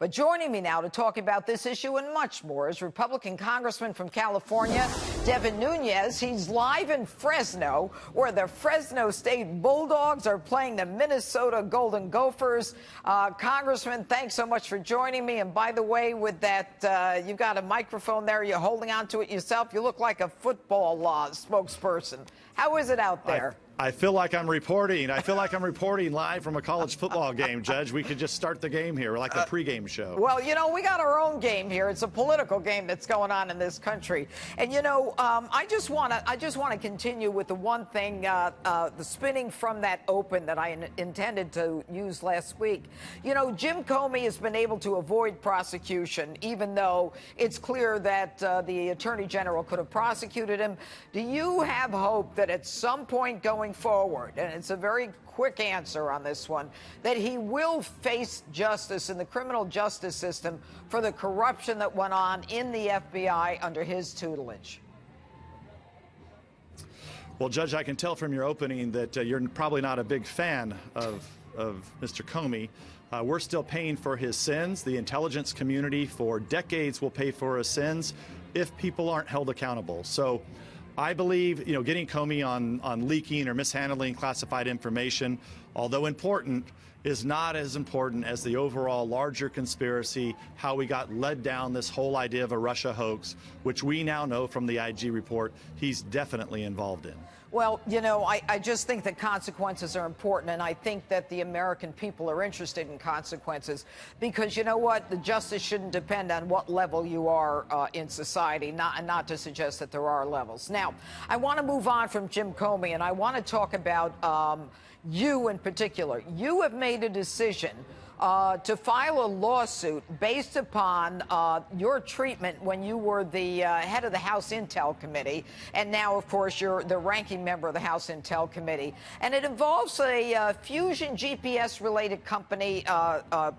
But joining me now to talk about this issue and much more is Republican Congressman from California, Devin Nunes. He's live in Fresno, where the Fresno State Bulldogs are playing the Minnesota Golden Gophers. Congressman, thanks so much for joining me. And by the way, with that, you've got a microphone there. You're holding on to it yourself. You look like a football spokesperson. How is it out there? I feel like I'm reporting. I feel like I'm reporting live from a college football game, Judge. We could just start the game here, like a pregame show. Well, you know, we got our own game here. It's a political game that's going on in this country. And, you know, I just want to continue with the one thing, the spinning from that open that I intended to use last week. You know, Jim Comey has been able to avoid prosecution, even though it's clear that the Attorney General could have prosecuted him. Do you have hope that at some point going forward, and it's a very quick answer on this one, that he will face justice in the criminal justice system for the corruption that went on in the FBI under his tutelage? Well, Judge, I can tell from your opening that you're probably not a big fan of Mr. Comey. We're still paying for his sins. The intelligence community for decades will pay for his sins if people aren't held accountable. So I believe, you know, getting Comey on leaking or mishandling classified information, although important, is not as important as the overall larger conspiracy, how we got led down this whole idea of a Russia hoax, which we now know from the IG report he's definitely involved in. Well, you know, I just think that consequences are important, and I think that the American people are interested in consequences because, you know what, the justice shouldn't depend on what level you are in society, not to suggest that there are levels. Now, I want to move on from Jim Comey, and I want to talk about you in particular. You have made a decision to file a lawsuit based upon your treatment when you were the head of the House Intel Committee, and now, of course, you're the ranking member of the House Intel Committee. And it involves a fusion GPS-related company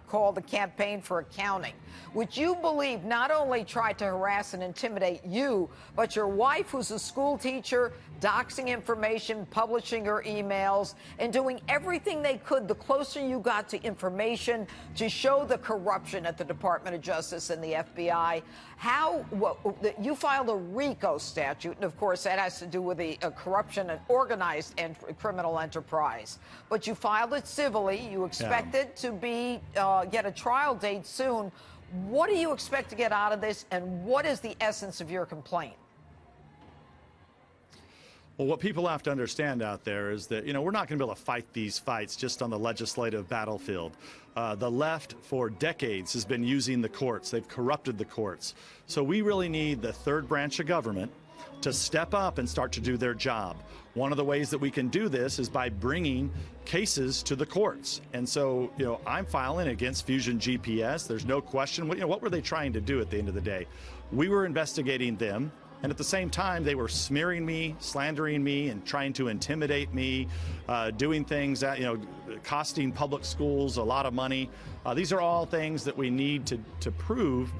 called the Campaign for Accounting, which you believe not only tried to harass and intimidate you, but your wife, who's a school teacher, doxing information, publishing her emails, and doing everything they could, the closer you got to information, to show the corruption at the Department of Justice and the FBI. You filed a RICO statute, and of course that has to do with the corruption and organized and criminal enterprise. But you filed it civilly. You expected to get a trial date soon. What do you expect to get out of this, and what is the essence of your complaint? Well, what people have to understand out there is that, you know, we're not going to be able to fight these fights just on the legislative battlefield. The left for decades has been using the courts. They've corrupted the courts. So we really need the third branch of government to step up and start to do their job. One of the ways that we can do this is by bringing cases to the courts. And so, you know, I'm filing against Fusion GPS. There's no question. You know, what were they trying to do at the end of the day? We were investigating them. And at the same time, they were smearing me, slandering me, and trying to intimidate me, doing things that, you know, costing public schools a lot of money. These are all things that we need to prove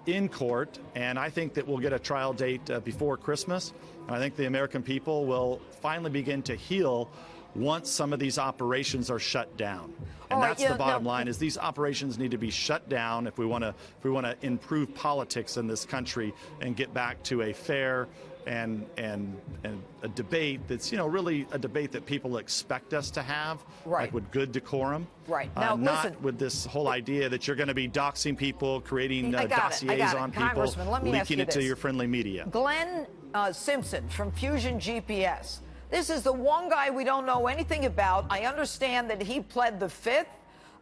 in court. And I think that we'll get a trial date before Christmas. And I think the American people will finally begin to heal once some of these operations are shut down. And that's the bottom line, is these operations need to be shut down if we want to improve politics in this country and get back to a fair and a debate that's, you know, really a debate that people expect us to have, right, like with good decorum. Right. Now, not listen, with this whole idea that you're going to be doxing people, creating dossiers on people, leaking it to your friendly media. Glenn Simpson from Fusion GPS. This is the one guy we don't know anything about. I understand that he pled the Fifth,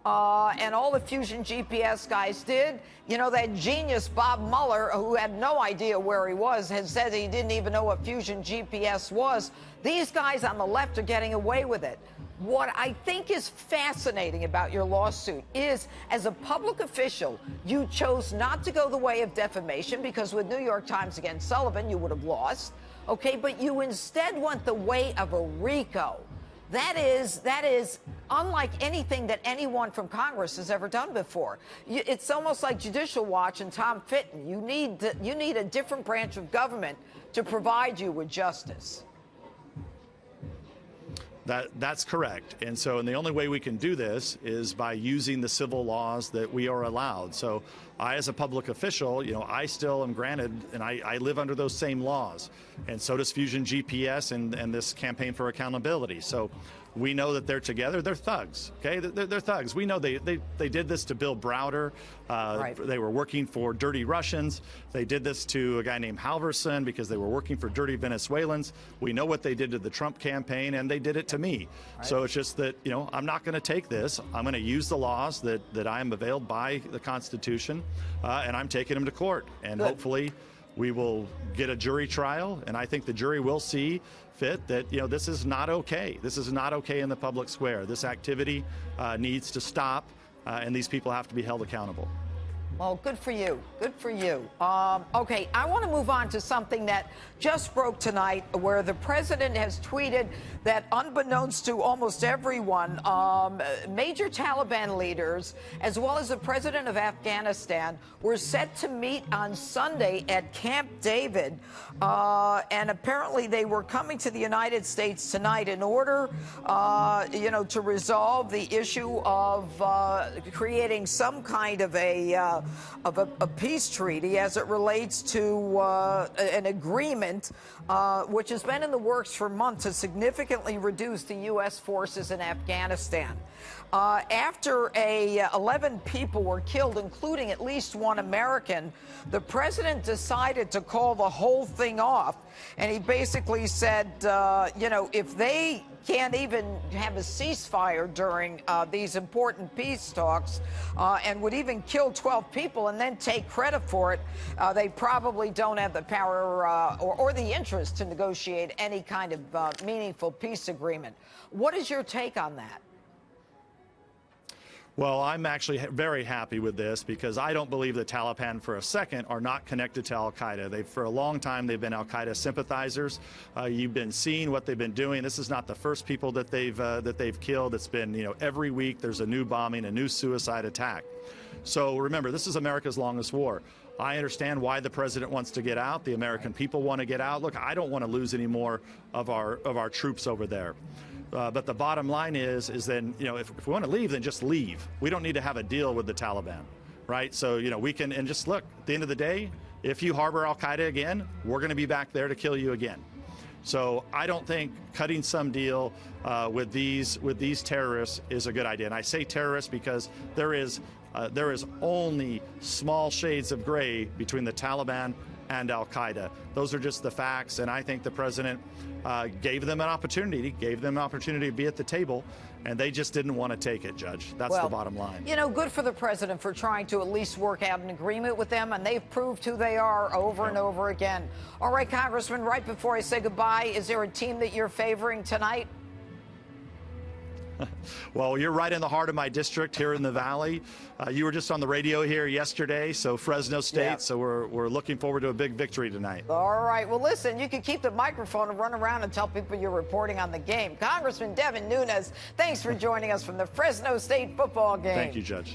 and all the Fusion GPS guys did. You know, that genius Bob Mueller, who had no idea where he was, had said he didn't even know what Fusion GPS was. These guys on the left are getting away with it. What I think is fascinating about your lawsuit is, as a public official, you chose not to go the way of defamation, because with New York Times against Sullivan, you would have lost. Okay, but you instead went the way of a RICO. That is unlike anything that anyone from Congress has ever done before. It's almost like Judicial Watch and Tom Fitton. You need a different branch of government to provide you with justice. That's correct. And the only way we can do this is by using the civil laws that we are allowed. So I, as a public official, I still am granted, and I live under those same laws. And so does Fusion GPS and this campaign for accountability. So we know that they're together. They're thugs, okay? They're thugs. We know they did this to Bill Browder. Right. They were working for dirty Russians. They did this to a guy named Halverson because they were working for dirty Venezuelans. We know what they did to the Trump campaign, and they did it to me. Right. So it's just that, I'm not going to take this. I'm going to use the laws that I am availed by the Constitution, and I'm taking them to court. And Good. Hopefully we will get a jury trial, and I think the jury will see fit that this is not okay. This is not okay in the public square. This activity needs to stop, and these people have to be held accountable. Well, good for you. Good for you. Okay, I want to move on to something that just broke tonight, where the president has tweeted that, unbeknownst to almost everyone, major Taliban leaders, as well as the president of Afghanistan, were set to meet on Sunday at Camp David. And apparently they were coming to the United States tonight in order, to resolve the issue of creating some kind of a peace treaty as it relates to an agreement which has been in the works for months to significantly reduce the U.S. forces in Afghanistan. After 11 people were killed, including at least one American, the president decided to call the whole thing off. And he basically said, if they can't even have a ceasefire during these important peace talks and would even kill 12 people and then take credit for it, they probably don't have the power or the interest to negotiate any kind of meaningful peace agreement. What is your take on that? Well, I'm actually very happy with this because I don't believe the Taliban for a second are not connected to al-Qaeda. For a long time, they've been al-Qaeda sympathizers. You've been seeing what they've been doing. This is not the first people that they've killed. It's been, every week there's a new bombing, a new suicide attack. So remember, this is America's longest war. I understand why the president wants to get out. The American people want to get out. Look, I don't want to lose any more of our troops over there. But the bottom line is then, if we want to leave, then just leave. We don't need to have a deal with the Taliban, right? So, we can, and just look, at the end of the day, if you harbor al-Qaeda again, we're going to be back there to kill you again. So I don't think cutting some deal with these terrorists is a good idea. And I say terrorists because there is only small shades of gray between the Taliban and al-Qaeda. Those are just the facts, and I think the president gave them an opportunity to be at the table, and they just didn't want to take it, Judge. That's the bottom line. Good for the president for trying to at least work out an agreement with them, and they've proved who they are over and over again. All right, Congressman, right before I say goodbye, is there a team that you're favoring tonight? Well, you're right in the heart of my district here in the Valley. You were just on the radio here yesterday, so Fresno State. Yeah. So we're looking forward to a big victory tonight. All right. Well, listen, you can keep the microphone and run around and tell people you're reporting on the game. Congressman Devin Nunes, thanks for joining us from the Fresno State football game. Thank you, Judge.